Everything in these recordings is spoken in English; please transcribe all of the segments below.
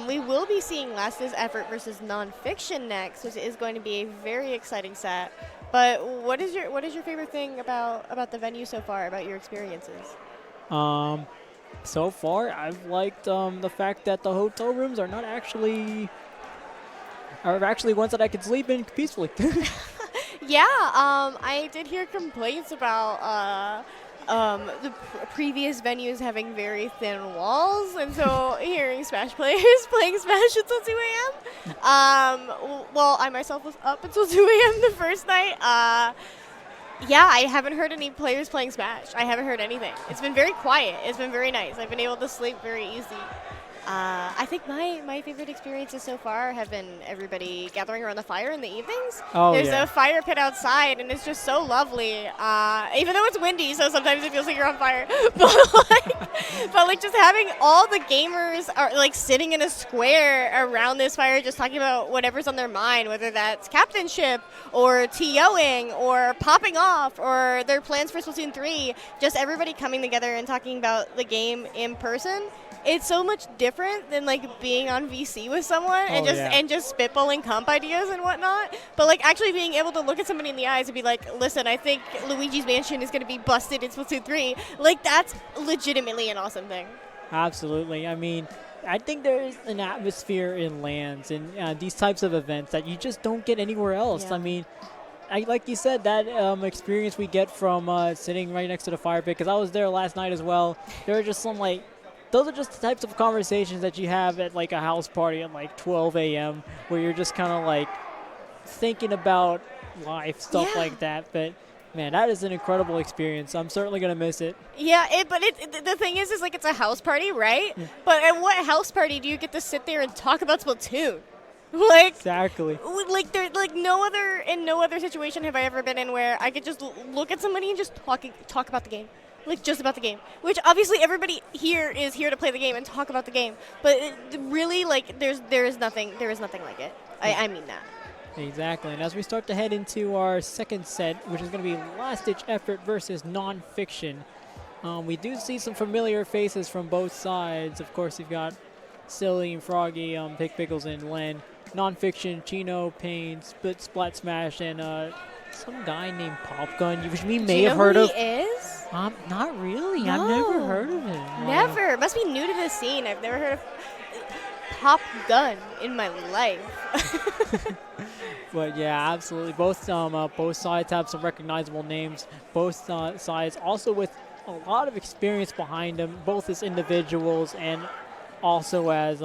We will be seeing Last Ditch Effort versus Nonfiction next, which is going to be a very exciting set. But what is your favorite thing about the venue so far, about your experiences? Um, so far, I've liked the fact that the hotel rooms are actually ones that I could sleep in peacefully. Yeah, I did hear complaints about the previous venues having very thin walls, and so hearing Smash players playing Smash until 2 a.m. Well, I myself was up until 2 a.m. the first night. Yeah, I haven't heard any players playing Smash. I haven't heard anything. It's been very quiet. It's been very nice. I've been able to sleep very easy. I think my favorite experiences so far have been everybody gathering around the fire in the evenings. Oh There's yeah. a fire pit outside, and it's just so lovely. Even though it's windy, so sometimes it feels like you're on fire. But just having all the gamers are like sitting in a square around this fire, just talking about whatever's on their mind, whether that's captainship or TOing or popping off or their plans for Splatoon 3. Just everybody coming together and talking about the game in person. It's so much different than like being on VC with someone and Oh just yeah. and just spitballing comp ideas and whatnot. But like actually being able to look at somebody in the eyes and be like, listen, I think Luigi's Mansion is going to be busted in Splatoon 3. Like that's legitimately an awesome thing. Absolutely. I mean, I think there is an atmosphere in LANs and these types of events that you just don't get anywhere else. Yeah. I mean, like you said, that experience we get from sitting right next to the fire pit, because I was there last night as well. There are just some like, those are just the types of conversations that you have at like a house party at like 12 a.m. where you're just kind of like thinking about life, stuff Yeah. like that. But man, that is an incredible experience. I'm certainly gonna miss it. Yeah, the thing is like it's a house party, right? But at what house party do you get to sit there and talk about Splatoon? Like Exactly. like no other situation have I ever been in where I could just look at somebody and just talk about the game. Like just about the game, which obviously everybody here is here to play the game and talk about the game. But really, like there is nothing like it. I mean that. Exactly, and as we start to head into our second set, which is going to be Last Ditch Effort versus Nonfiction, we do see some familiar faces from both sides. Of course, you've got Silly and Froggy, Pick Pickles and Len. Nonfiction, Chino, Payne, Splat Smash, and some guy named Popgun, which we may Do you have know heard who of. he is? Not really. I've never No. heard of him. Never. Must be new to the scene. I've never heard of Pop Gun in my life. But yeah, absolutely. Both sides have some recognizable names. Both sides also with a lot of experience behind them, both as individuals and also as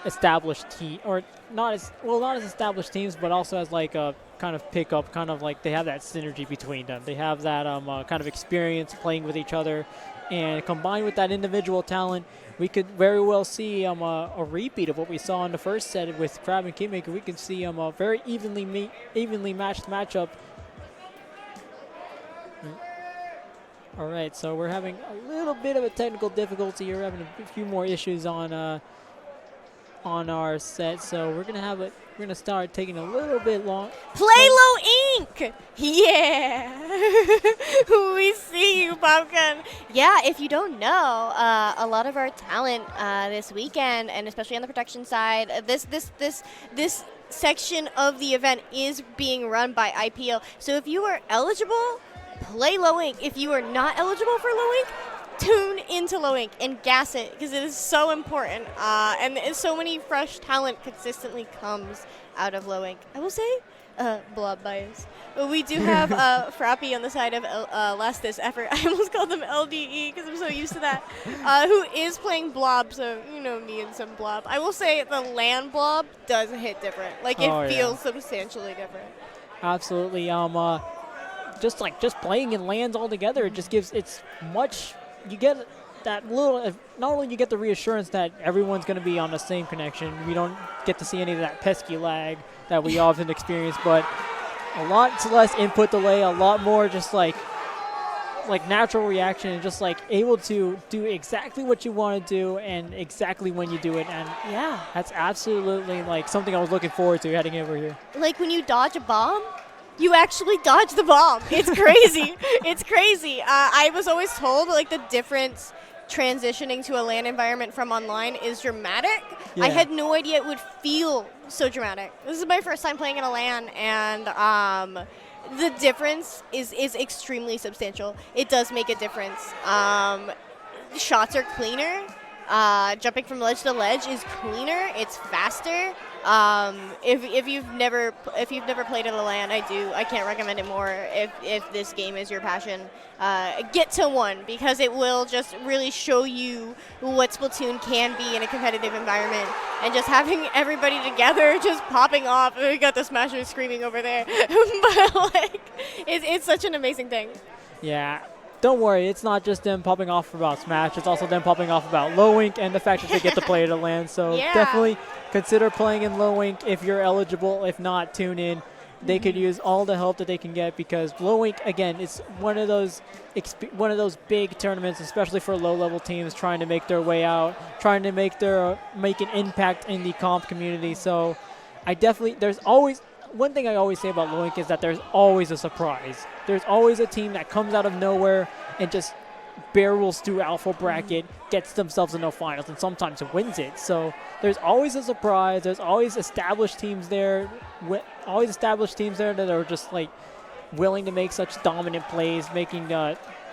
established team, or not as established teams, but also as like a kind of pickup, kind of like they have that synergy between them. They have that kind of experience playing with each other, and combined with that individual talent, we could very well see a repeat of what we saw in the first set with Crab and Kingmaker. We could see a very evenly matched matchup. All right, so we're having a little bit of a technical difficulty here. We're having a few more issues on our set, so we're gonna start taking a little bit long. Play Low Ink! Yeah! We see you, Pumpkin! Yeah, if you don't know, a lot of our talent this weekend, and especially on the production side, this section of the event is being run by IPL. So if you are eligible, play Low Ink. If you are not eligible for Low Ink, tune into Low Ink and gas it because it is so important. And so many fresh talent consistently comes out of Low Ink. I will say, blob bias. But we do have Frappy on the side of Last Ditch Effort. I almost called them LDE because I'm so used to that. Who is playing blob, so you know me and some blob. I will say the land blob does hit different. Like it feels substantially different. Absolutely. Just playing in lands all together, it just gives you get that little, not only you get the reassurance that everyone's going to be on the same connection, we don't get to see any of that pesky lag that we often experience, but a lot less input delay, a lot more just like natural reaction, and just like able to do exactly what you want to do and exactly when you do it. And yeah, that's absolutely like something I was looking forward to heading over here. Like when you dodge a bomb, you actually dodge the bomb. It's crazy. It's crazy. I was always told like the difference transitioning to a LAN environment from online is dramatic. Yeah. I had no idea it would feel so dramatic. This is my first time playing in a LAN, and the difference is extremely substantial. It does make a difference. Shots are cleaner. Jumping from ledge to ledge is cleaner. It's faster. If you've never played in a LAN, I can't recommend it more. If this game is your passion, get to one, because it will just really show you what Splatoon can be in a competitive environment. And just having everybody together, just popping off. We got the Smashers screaming over there, but like, it's such an amazing thing. Yeah. Don't worry, it's not just them popping off about Smash, it's also them popping off about Low Wink and the fact that they get to play at a LAN. So Yeah. definitely consider playing in Low Wink if you're eligible. If not, tune in. They could use all the help that they can get, because Low Wink, again, it's one of those big tournaments, especially for low-level teams trying to make their way out, trying to make an impact in the comp community. So there's always one thing I always say about Low Wink is that there's always a surprise. There's always a team that comes out of nowhere and just barrels through alpha bracket, gets themselves into finals, and sometimes wins it. So there's always a surprise. There's always established teams there, that are just like willing to make such dominant plays, making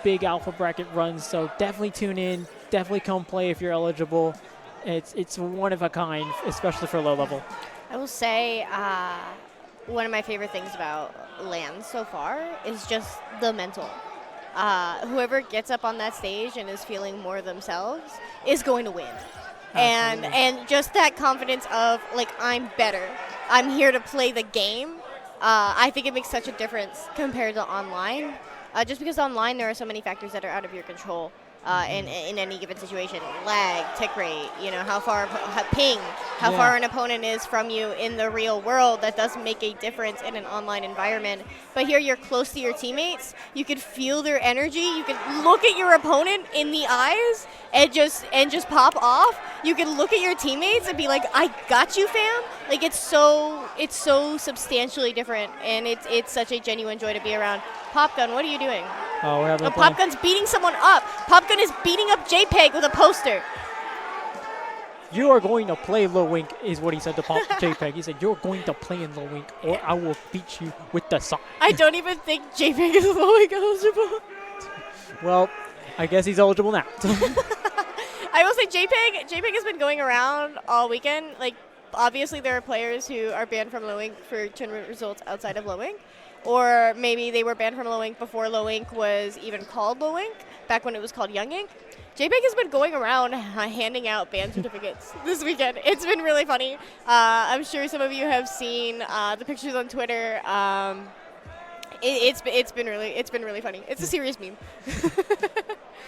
big alpha bracket runs. So definitely tune in. Definitely come play if you're eligible. It's one of a kind, especially for low level. I will say one of my favorite things about LAN so far is just the mental. Whoever gets up on that stage and is feeling more themselves is going to win. And just that confidence of, like, I'm better. I'm here to play the game. I think it makes such a difference compared to online. Just because online there are so many factors that are out of your control. In any given situation, lag, tick rate, how far ping, how far an opponent is from you in the real world. That does make a difference in an online environment. But here you're close to your teammates. You can feel their energy. You can look at your opponent in the eyes and just pop off. You can look at your teammates and be like, "I got you, fam." Like, it's so substantially different, and it's such a genuine joy to be around. Popgun, what are you doing? Oh, we're having Popgun's beating someone up. Popgun is beating up JPEG with a poster. You are going to play Low Wink, is what he said to JPEG. He said, "You're going to play in Low Wink, or I will beat you with the sign." I don't even think JPEG is Low Wink eligible. Well, I guess he's eligible now. I will say JPEG has been going around all weekend. Like, obviously there are players who are banned from Low Wink for tournament results outside of Low Wink. Or maybe they were banned from Low Wink before Low Wink was even called Low Wink, back when it was called Young Ink. JPEG has been going around handing out ban certificates this weekend. It's been really funny. I'm sure some of you have seen the pictures on Twitter. It's been really funny. It's a serious meme.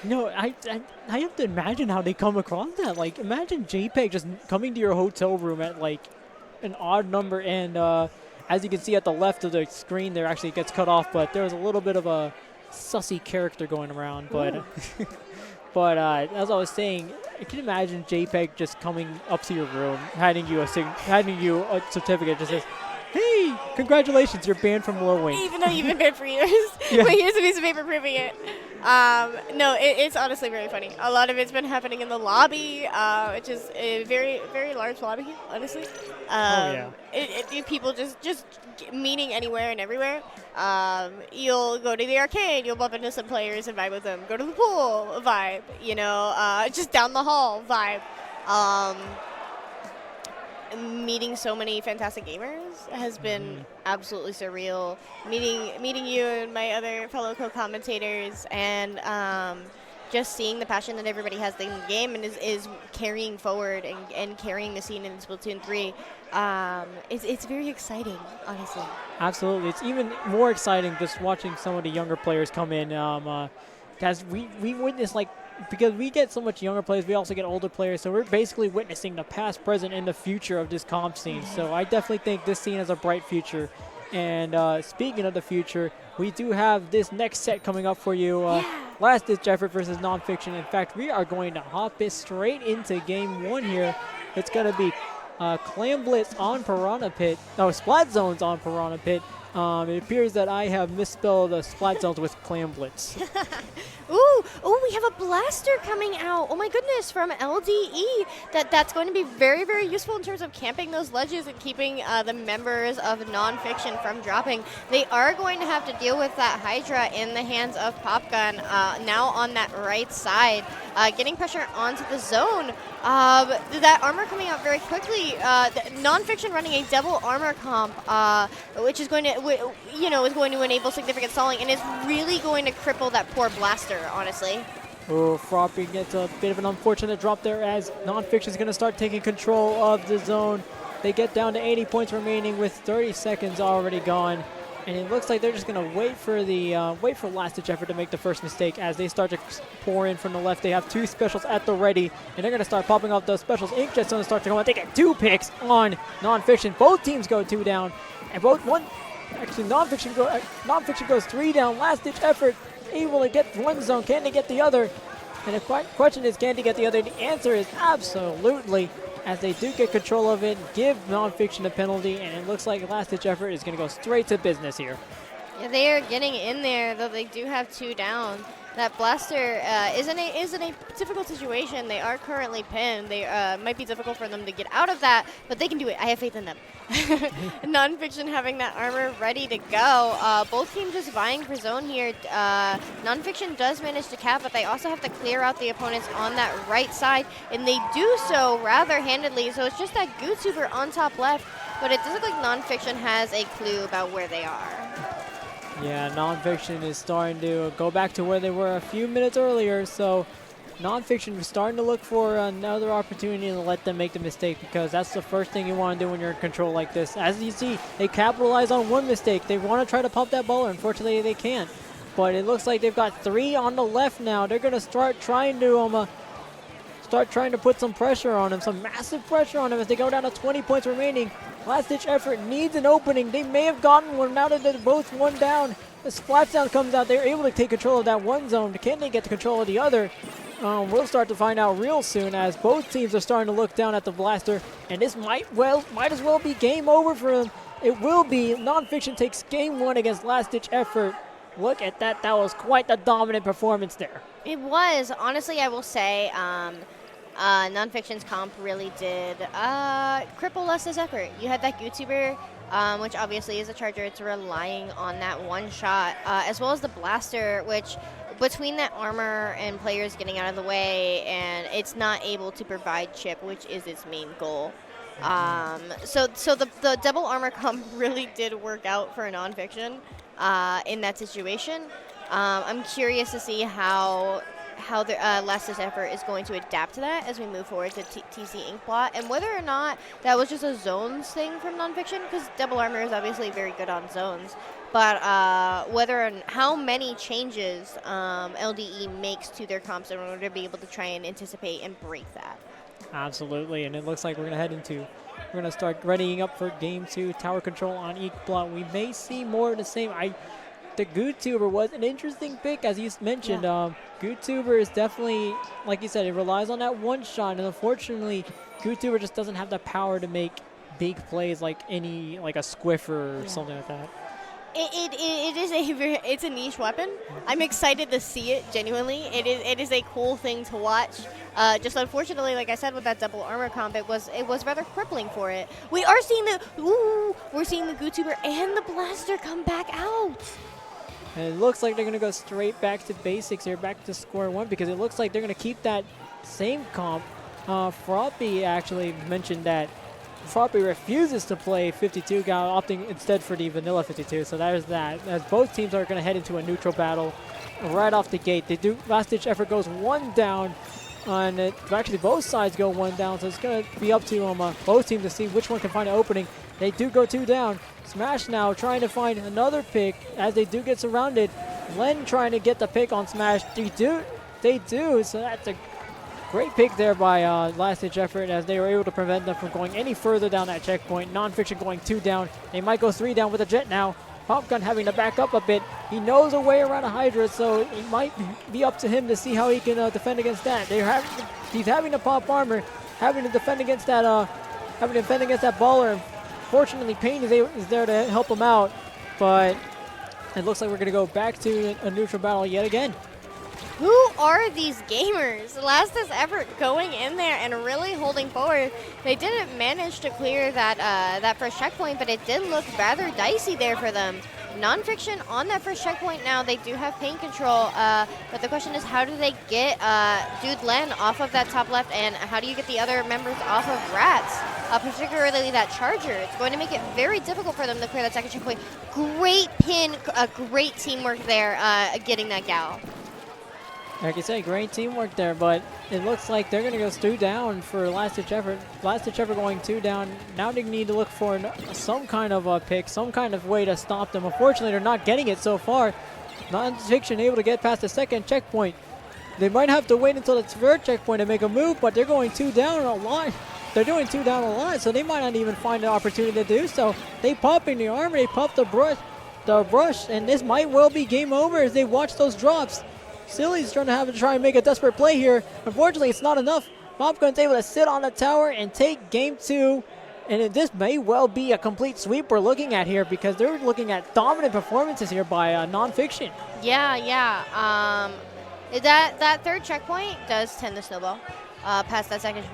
No, I have to imagine how they come across that. Like, imagine JPEG just coming to your hotel room at like an odd number, and as you can see at the left of the screen there, actually it gets cut off, but there was a little bit of a sussy character going around. But but as I was saying, I can imagine JPEG just coming up to your room, handing you a certificate, just says, "Hey, congratulations, you're banned from Low Wink." Even though you've been banned for years. Yeah. But here's a piece of paper proving it. No, it's honestly very funny. A lot of it's been happening in the lobby, which is a very, very large lobby, honestly. People just meeting anywhere and everywhere. You'll go to the arcade, you'll bump into some players and vibe with them. Go to the pool, vibe. Just down the hall, vibe. Meeting so many fantastic gamers has been absolutely surreal. Meeting you and my other fellow co-commentators, and just seeing the passion that everybody has in the game and is carrying forward and carrying the scene in Splatoon 3. It's very exciting, honestly. Absolutely. It's even more exciting just watching some of the younger players come in. Because we witness, like, because we get so much younger players, we also get older players, so we're basically witnessing the past, present, and the future of this comp scene. So I definitely think this scene has a bright future. And speaking of the future, we do have this next set coming up for you. Last Ditch Effort versus Nonfiction. In fact, we are going to hop it straight into game one here. It's going to be Clam Blitz on Piranha Pit. No, Splat Zones on Piranha Pit It appears that I have misspelled Splat Zones with Clam Blitz. Ooh, we have a blaster coming out. Oh my goodness, from LDE. That's going to be very, very useful in terms of camping those ledges and keeping the members of Nonfiction from dropping. They are going to have to deal with that Hydra in the hands of Popgun now on that right side, getting pressure onto the zone. That armor coming out very quickly. Nonfiction running a double armor comp, which is going to, is going to enable significant stalling and is really going to cripple that poor blaster, honestly. Oh, Froppy gets a bit of an unfortunate drop there as Nonfiction is going to start taking control of the zone. They get down to 80 points remaining with 30 seconds already gone. And it looks like they're just going to wait for last-ditch effort to make the first mistake as they start to pour in from the left. They have 2 specials at the ready, and they're going to start popping off those specials. Inkjet's going to start to come out. They get 2 picks on Nonfiction. Both teams go 2 down, and Nonfiction goes 3 down. Last-ditch effort able to get one zone. Can they get the other? And the question is, can they get the other? The answer is absolutely, as they do get control of it, give Nonfiction a penalty, and it looks like last-ditch effort is going to go straight to business here. Yeah, they are getting in there, though they do have 2 down. That blaster is in a difficult situation. They are currently pinned. They might be difficult for them to get out of that, but they can do it. I have faith in them. Nonfiction having that armor ready to go. Both teams just vying for zone here. Nonfiction does manage to cap, but they also have to clear out the opponents on that right side, and they do so rather handedly. So it's just that GootTuber on top left, but it does look like Nonfiction has a clue about where they are. Yeah, Nonfiction is starting to go back to where they were a few minutes earlier, so Nonfiction is starting to look for another opportunity to let them make the mistake, because that's the first thing you want to do when you're in control like this. As you see, they capitalize on one mistake. They want to try to pop that baller. Unfortunately, they can't. But it looks like they've got 3 on the left now. They're going to start trying to put some pressure on him, some massive pressure on him as they go down to 20 points remaining. Last-ditch effort needs an opening. They may have gotten one now that they're both 1 down. The Splat Sound comes out. They're able to take control of that one zone. Can they get the control of the other? We'll start to find out real soon, as both teams are starting to look down at the blaster, and this might as well be game over for them. It will be. Nonfiction takes game 1 against last-ditch effort. Look at that. That was quite the dominant performance there. It was. Honestly, I will say, Nonfiction's comp really did cripple last-ditch effort. You had that GootTuber, which obviously is a charger. It's relying on that one shot, as well as the blaster, which between that armor and players getting out of the way, and it's not able to provide chip, which is its main goal. So the double armor comp really did work out for Nonfiction in that situation. I'm curious to see how the last-ditch effort is going to adapt to that as we move forward to TC Inkblot, and whether or not that was just a zones thing from Nonfiction, because double armor is obviously very good on zones, but whether and how many changes LDE makes to their comps in order to be able to try and anticipate and break that. Absolutely, and it looks like we're going to start readying up for game 2, tower control on Inkblot. We may see more of the same. The GootTuber was an interesting pick, as you mentioned. Yeah. GootTuber is definitely, like you said, it relies on that one shot, and unfortunately, GootTuber just doesn't have the power to make big plays like a Squiffer or something like that. It's a niche weapon. I'm excited to see it, genuinely. It is a cool thing to watch. Just unfortunately, like I said, with that double armor comp, it was rather crippling for it. We're seeing the GootTuber and the blaster come back out. And it looks like they're going to go straight back to basics here, back to square 1, because it looks like they're going to keep that same comp. Froppy actually mentioned that Froppy refuses to play 52 guy, opting instead for the vanilla 52. So there's that. As both teams are going to head into a neutral battle right off the gate. Last-ditch effort goes 1 down. And actually both sides go 1 down, so it's going to be up to both teams to see which one can find an opening. They do go 2 down. Smash now trying to find another pick as they do get surrounded. Len trying to get the pick on Smash. They do. So that's a great pick there by last-ditch effort, as they were able to prevent them from going any further down that checkpoint. Nonfiction going 2 down. They might go 3 down with a Jet now. Popgun having to back up a bit. He knows a way around a Hydra, so it might be up to him to see how he can defend against that. He's having to pop armor, having to defend against that baller. Fortunately, Payne is there to help him out. but it looks like we're going to go back to a neutral battle yet again. Who are these gamers? Lastest effort going in there and really holding forward. They didn't manage to clear that first checkpoint, but it did look rather dicey there for them. Nonfiction on that first checkpoint now. They do have paint control, but the question is, how do they get Dude Len off of that top left, and how do you get the other members off of Rats, particularly that Charger? It's going to make it very difficult for them to clear that second checkpoint. Great pin, great teamwork there, getting that gal. Like I said, great teamwork there, but it looks like they're going to go 2 down for last-ditch effort. Last-ditch effort going 2 down. Now they need to look for some kind of a pick, some kind of way to stop them. Unfortunately, they're not getting it so far. Nonfiction able to get past the second checkpoint. They might have to wait until the third checkpoint to make a move, but they're going 2 down a lot. They're doing 2 down a lot, so they might not even find an opportunity to do so. They pop in the armor, they pop the brush, and this might well be game over as they watch those drops. Silly's trying to try and make a desperate play here. Unfortunately, it's not enough. Popgun's able to sit on the tower and take game 2. And this may well be a complete sweep we're looking at here, because they're looking at dominant performances here by Nonfiction. Yeah. That third checkpoint does tend to snowball past that second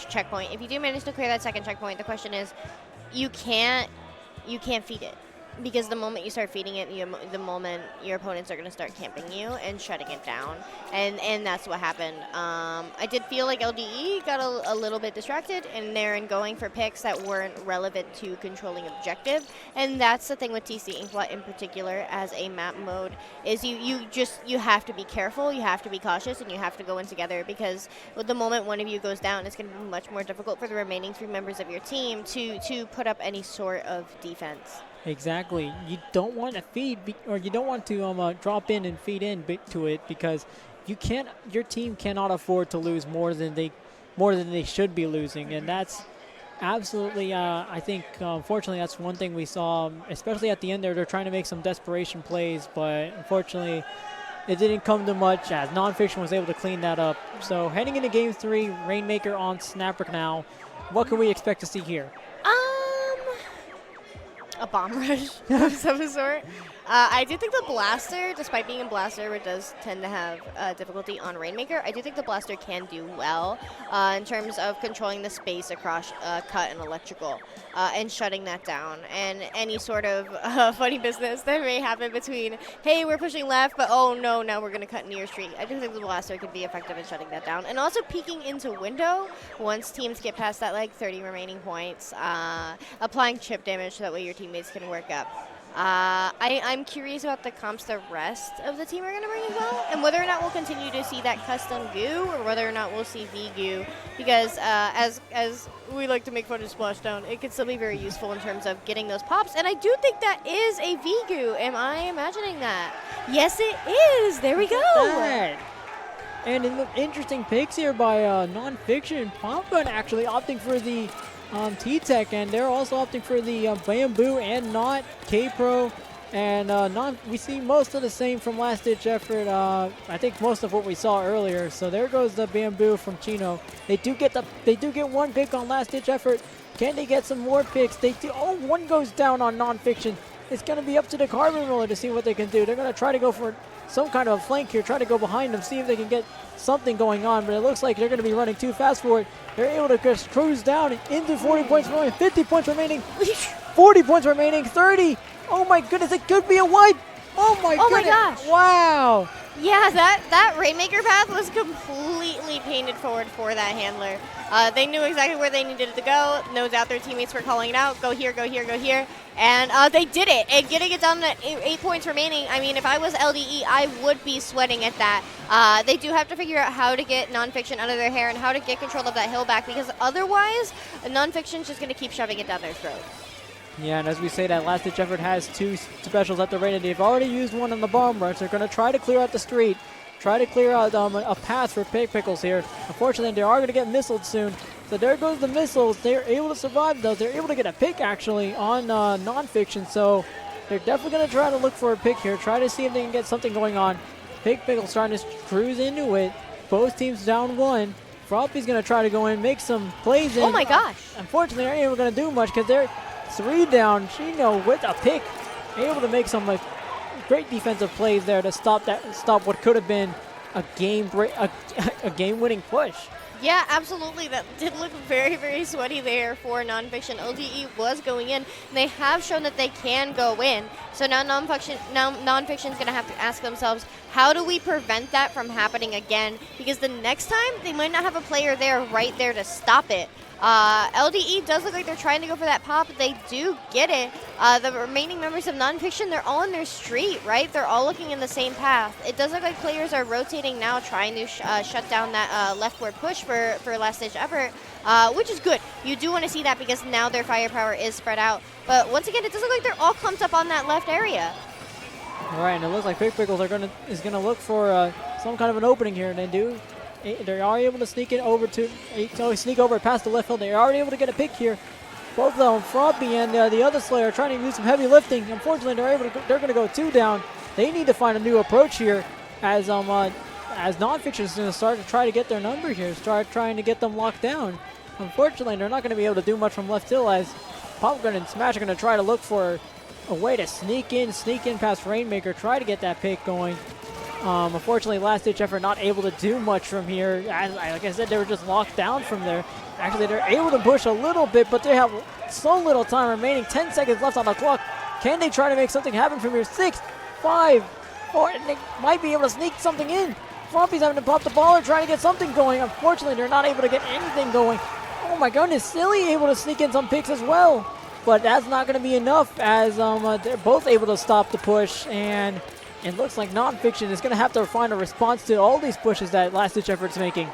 checkpoint. If you do manage to clear that second checkpoint, the question is, you can't feed it. Because the moment you start feeding it, the moment your opponents are going to start camping you and shutting it down. And that's what happened. I did feel like LDE got a little bit distracted in there and going for picks that weren't relevant to controlling objective. And that's the thing with TC Inkling in particular as a map mode, is you have to be careful, you have to be cautious, and you have to go in together, because with the moment one of you goes down, it's going to be much more difficult for the remaining 3 members of your team to put up any sort of defense. Exactly. You don't want to feed, or you don't want to drop in and feed in to it, because your team cannot afford to lose more than they should be losing, and that's absolutely. I think unfortunately that's one thing we saw, especially at the end there. They're trying to make some desperation plays, but unfortunately it didn't come to much, as Nonfiction was able to clean that up. So heading into game 3, Rainmaker on Snapper now. What can we expect to see here? A bomb rush of some sort. I do think the Blaster, despite being in Blaster, it does tend to have difficulty on Rainmaker. I do think the Blaster can do well in terms of controlling the space across cut and electrical and shutting that down. And any sort of funny business that may happen between, hey, we're pushing left, but oh no, now we're going to cut near street. I do think the Blaster could be effective in shutting that down. And also peeking into window once teams get past that 30 remaining points, applying chip damage so that way your teammates can work up. I'm curious about the comps the rest of the team are going to bring as well, and whether or not we'll continue to see that custom goo, or whether or not we'll see V-goo, because as we like to make fun of Splashdown, it could still be very useful in terms of getting those pops, and I do think that is a V-goo. Am I imagining that? Yes, it is. There we go. And in the interesting picks here by Nonfiction, Popgun actually opting for the T-Tech, and they're also opting for the Bamboo and not K-Pro. And we see most of the same from last-ditch effort. I think most of what we saw earlier. So there goes the Bamboo from Chino. They do get one pick on last-ditch effort. Can they get some more picks? They do. Oh, one goes down on Nonfiction. It's going to be up to the Carbon Roller to see what they can do. They're going to try to go for some kind of flank here, try to go behind them, see if they can get something going on, but it looks like they're going to be running too fast for it. They're able to just cruise down into 40 points remaining, 50 points remaining, 40 points remaining, 30. Oh my goodness, it could be a wipe. Oh my goodness. My gosh. Wow. Yeah, that Rainmaker path was completely painted forward for that handler. They knew exactly where they needed to go. No doubt their teammates were calling it out. Go here, go here, go here. And they did it. And getting it down to 8 points remaining, I mean, if I was LDE, I would be sweating at that. They do have to figure out how to get Nonfiction out of their hair and how to get control of that hill back, because otherwise, Nonfiction's just going to keep shoving it down their throat. Yeah, and as we say, that last-ditch effort has 2 specials at the ready. They've already used one on the bomb rush. They're going to try to clear out the street, try to clear out a path for Pickles here. Unfortunately, they are going to get missiled soon. So there goes the missiles. They're able to survive, though. They're able to get a pick, actually, on Nonfiction. So they're definitely going to try to look for a pick here, try to see if they can get something going on. Pickles trying to cruise into it. Both teams down 1. Froppy's going to try to go in, make some plays in. Oh, my gosh. Unfortunately, they aren't even going to do much because they're 3 down. Chino with a pick. able to make some like great defensive plays there to stop what could have been a a game-winning push. Yeah, absolutely. That did look very, very sweaty there for Nonfiction. LDE was going in. And they have shown that they can go in. So now Nonfiction's going to have to ask themselves, how do we prevent that from happening again? Because the next time, they might not have a player there right there to stop it. LDE does look like they're trying to go for that pop, but they do get it. The remaining members of Nonfiction, they're all in their street, right? They're all looking in the same path. It does look like players are rotating now, trying to shut down that leftward push for last ditch effort, which is good. You do want to see that because now their firepower is spread out. But once again, it does look like they're all clumped up on that left area. All right, and it looks like Big Pickles is gonna look for some kind of an opening here, and they do. They are able to sneak it over sneak over past the left field. They are able to get a pick here. Both of them, Froppy and the other Slayer, trying to do some heavy lifting. Unfortunately, they're going to go 2 down. They need to find a new approach here, as Nonfiction is going to start to try to get their number here, start trying to get them locked down. Unfortunately, they're not going to be able to do much from left hill, as Popgun and Smash are going to try to look for a way to sneak in past Rainmaker, try to get that pick going. Unfortunately, last ditch effort not able to do much from here. Like I said, they were just locked down from there. Actually, they're able to push a little bit, but they have so little time remaining. 10 seconds left on the clock. Can they try to make something happen from here? 6, 5, 4, and they might be able to sneak something in. Froppy's having to pop the ball and trying to get something going. Unfortunately, they're not able to get anything going. Oh my goodness, Silly able to sneak in some picks as well. But that's not going to be enough, as they're both able to stop the push, and it looks like Nonfiction is going to have to find a response to all these pushes that Last Ditch Effort's making.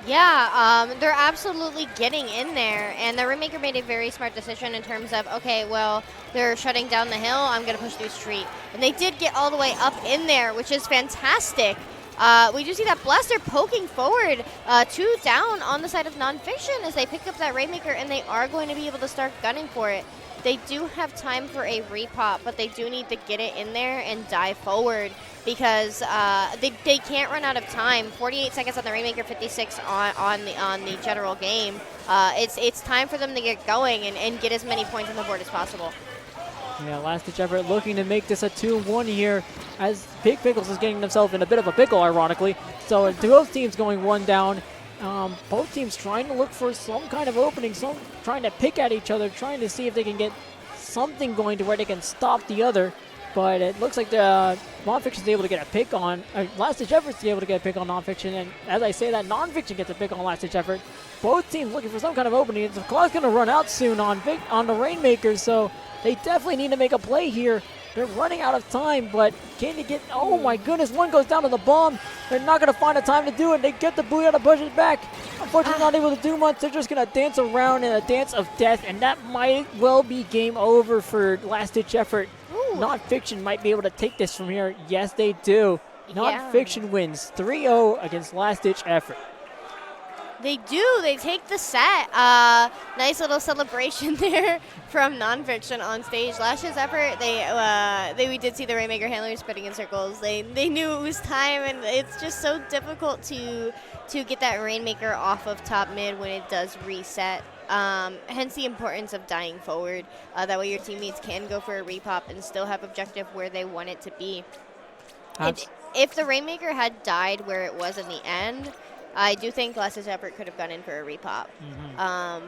Yeah, they're absolutely getting in there, and the Rainmaker made a very smart decision in terms of, okay, well, they're shutting down the hill, I'm going to push through street. And they did get all the way up in there, which is fantastic. We do see that Blaster poking forward, 2 down on the side of Nonfiction as they pick up that Rainmaker, and they are going to be able to start gunning for it. They do have time for a repop, but they do need to get it in there and dive forward because they can't run out of time. 48 seconds on the Rainmaker, 56 on the general game. It's time for them to get going and get as many points on the board as possible. Yeah, Last Ditch Effort looking to make this a 2-1 here, as Big Pickles is getting themselves in a bit of a pickle, ironically. So both teams going 1 down. Both teams trying to look for some kind of opening, trying to pick at each other, trying to see if they can get something going to where they can stop the other. But it looks like the Nonfiction is able to get a pick on, Last Ditch Effort is able to get a pick on Nonfiction, and as I say that, Nonfiction gets a pick on Last Ditch Effort. Both teams looking for some kind of opening. The clock's going to run out soon on the Rainmakers, so they definitely need to make a play here. They're running out of time, but can they get... Oh my goodness, one goes down to the bomb. They're not going to find a time to do it. They get the Booyah to push it back. Unfortunately, not able to do much. They're just going to dance around in a dance of death, and that might well be game over for Last Ditch Effort. Nonfiction might be able to take this from here. Yes, they do. Nonfiction wins 3-0 against Last Ditch Effort. They do. They take the set. Nice little celebration there from Nonfiction on stage. Last Ditch Effort, we did see the Rainmaker handlers spinning in circles. They knew it was time, and it's just so difficult to get that Rainmaker off of top mid when it does reset. Hence the importance of dying forward. That way your teammates can go for a repop and still have objective where they want it to be. If the Rainmaker had died where it was in the end, I do think Last Ditch Effort could have gone in for a repop.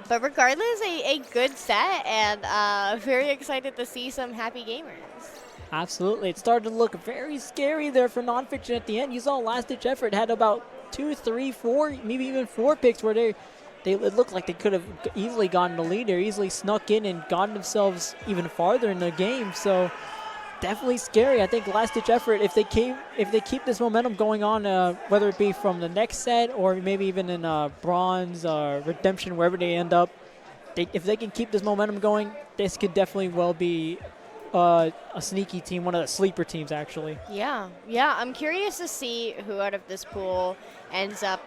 But regardless, a good set, and very excited to see some happy gamers. Absolutely. It started to look very scary there for Nonfiction at the end. You saw Last Ditch Effort had about 2, 3, 4, maybe even 4 picks where it looked like they could have easily gotten the lead or easily snuck in and gotten themselves even farther in the game. So definitely scary. I think Last Ditch Effort, if they keep this momentum going on, whether it be from the next set or maybe even in bronze or redemption, wherever they end up, if they can keep this momentum going, this could definitely well be a sneaky team, one of the sleeper teams, actually. Yeah. I'm curious to see who out of this pool ends up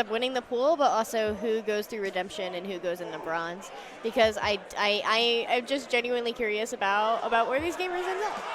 winning the pool, but also who goes through redemption and who goes into bronze, because I'm just genuinely curious about where these gamers end up.